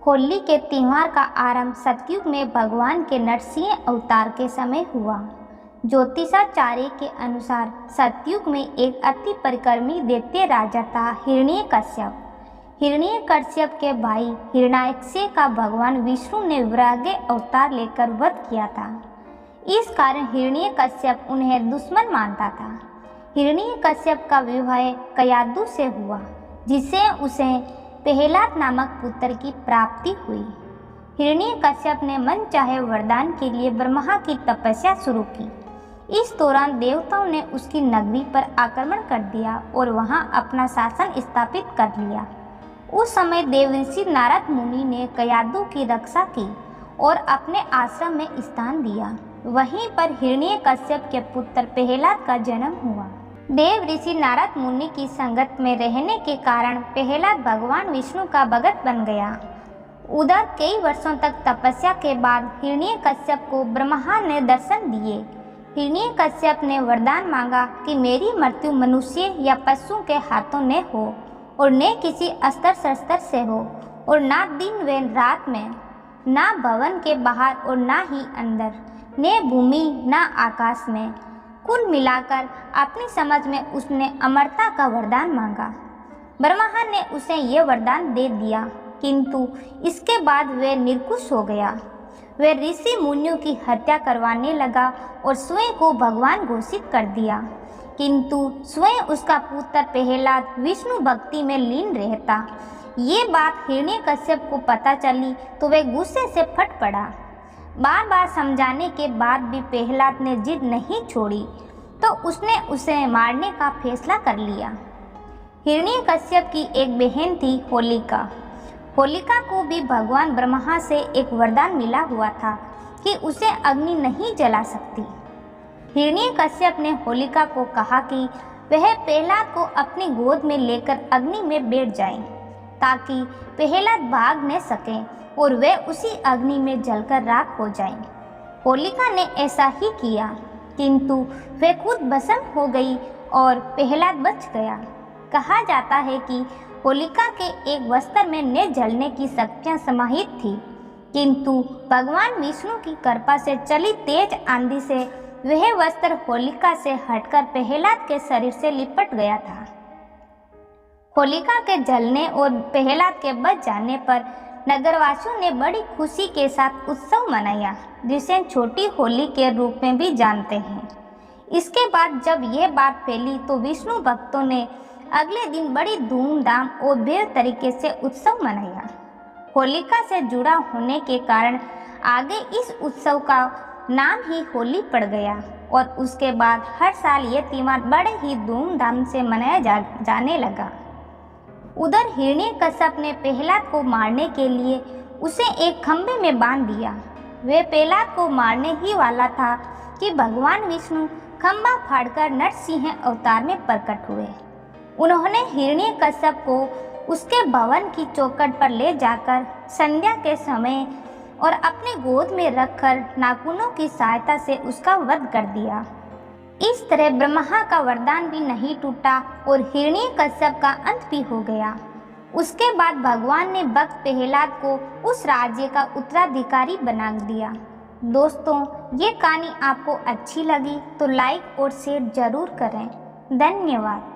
होली के त्यौहार का आरंभ सतयुग में भगवान के नरसिंह अवतार के समय हुआ। ज्योतिषाचार्य के अनुसार सतयुग में एक अति परिक्रमी दैत्य राजा था हिरण्यकश्यप। हिरण्यकश्यप के भाई हिरण्याक्ष का भगवान विष्णु ने वराह अवतार लेकर वध किया था। इस कारण हिरण्यकश्यप उन्हें दुश्मन मानता था। हिरण्यकश्यप का विवाह कयाधु से हुआ, जिससे उसे प्रहलाद नामक पुत्र की प्राप्ति हुई। हिरण्यकश्यप ने मन चाहे वरदान के लिए ब्रह्मा की तपस्या शुरू की। इस दौरान देवताओं ने उसकी नगरी पर आक्रमण कर दिया और वहां अपना शासन स्थापित कर लिया। उस समय देवर्षि नारद मुनि ने कयाधु की रक्षा की और अपने आश्रम में स्थान दिया। वहीं पर हिरण्यकश्यप के पुत्र प्रहलाद का जन्म हुआ। देव ऋषि नारद मुनि की संगत में रहने के कारण प्रहलाद भगवान विष्णु का भगत बन गया। उधर कई वर्षों तक तपस्या के बाद हिरण्यकश्यप को ब्रह्मा ने दर्शन दिए। हिरण्यकश्यप ने वरदान मांगा कि मेरी मृत्यु मनुष्य या पशु के हाथों न हो और न किसी अस्त्र शस्त्र से हो, और ना दिन व रात में, ना भवन के बाहर और ना ही अंदर, न भूमि ना आकाश में। कुल मिलाकर अपनी समझ में उसने अमरता का वरदान मांगा। ब्रह्मा ने उसे ये वरदान दे दिया, किंतु इसके बाद वह निर्कुश हो गया। वह ऋषि मुनियों की हत्या करवाने लगा और स्वयं को भगवान घोषित कर दिया, किंतु स्वयं उसका पुत्र प्रहलाद विष्णु भक्ति में लीन रहता। ये बात हिरण्यकश्यप को पता चली तो वह गुस्से से फट पड़ा। बार बार समझाने के बाद भी प्रहलाद ने जिद नहीं छोड़ी तो उसने उसे मारने का फैसला कर लिया। हिरण्यकश्यप की एक बहन थी होलिका। होलिका को भी भगवान ब्रह्मा से एक वरदान मिला हुआ था कि उसे अग्नि नहीं जला सकती। हिरण्यकश्यप ने होलिका को कहा कि वह प्रहलाद को अपनी गोद में लेकर अग्नि में बैठ जाए ताकि प्रहलाद भाग न सके और वे उसी अग्नि में जलकर राख हो जाएं। होलिका ने ऐसा ही किया, किंतु वह खुद भस्म हो गई और प्रहलाद बच गया। कहा जाता है कि होलिका के एक वस्त्र में न जलने की शक्तियां समाहित थी, किंतु भगवान विष्णु की कृपा से चली तेज आंधी से वह वस्त्र होलिका से हटकर प्रहलाद के शरीर से लिपट गया था। होलिका के जलने और प्रहलाद के बच जाने पर नगरवासियों ने बड़ी खुशी के साथ उत्सव मनाया, जिसे छोटी होली के रूप में भी जानते हैं। इसके बाद जब यह बात फैली तो विष्णु भक्तों ने अगले दिन बड़ी धूमधाम और भव्य तरीके से उत्सव मनाया। होलिका से जुड़ा होने के कारण आगे इस उत्सव का नाम ही होली पड़ गया और उसके बाद हर साल ये त्योहार बड़े ही धूमधाम से मनाया जाने लगा। उधर हिरण्यकश्यप ने प्रहलाद को मारने के लिए उसे एक खंभे में बांध दिया। वह प्रहलाद को मारने ही वाला था कि भगवान विष्णु खंभा फाड़कर नरसिंह अवतार में प्रकट हुए। उन्होंने हिरण्यकश्यप को उसके भवन की चौखट पर ले जाकर संध्या के समय और अपने गोद में रखकर नाखूनों की सहायता से उसका वध कर दिया। इस तरह ब्रह्मा का वरदान भी नहीं टूटा और हिरण्यकश्यप का अंत भी हो गया। उसके बाद भगवान ने भक्त प्रहलाद को उस राज्य का उत्तराधिकारी बना दिया। दोस्तों, ये कहानी आपको अच्छी लगी तो लाइक और शेयर जरूर करें। धन्यवाद।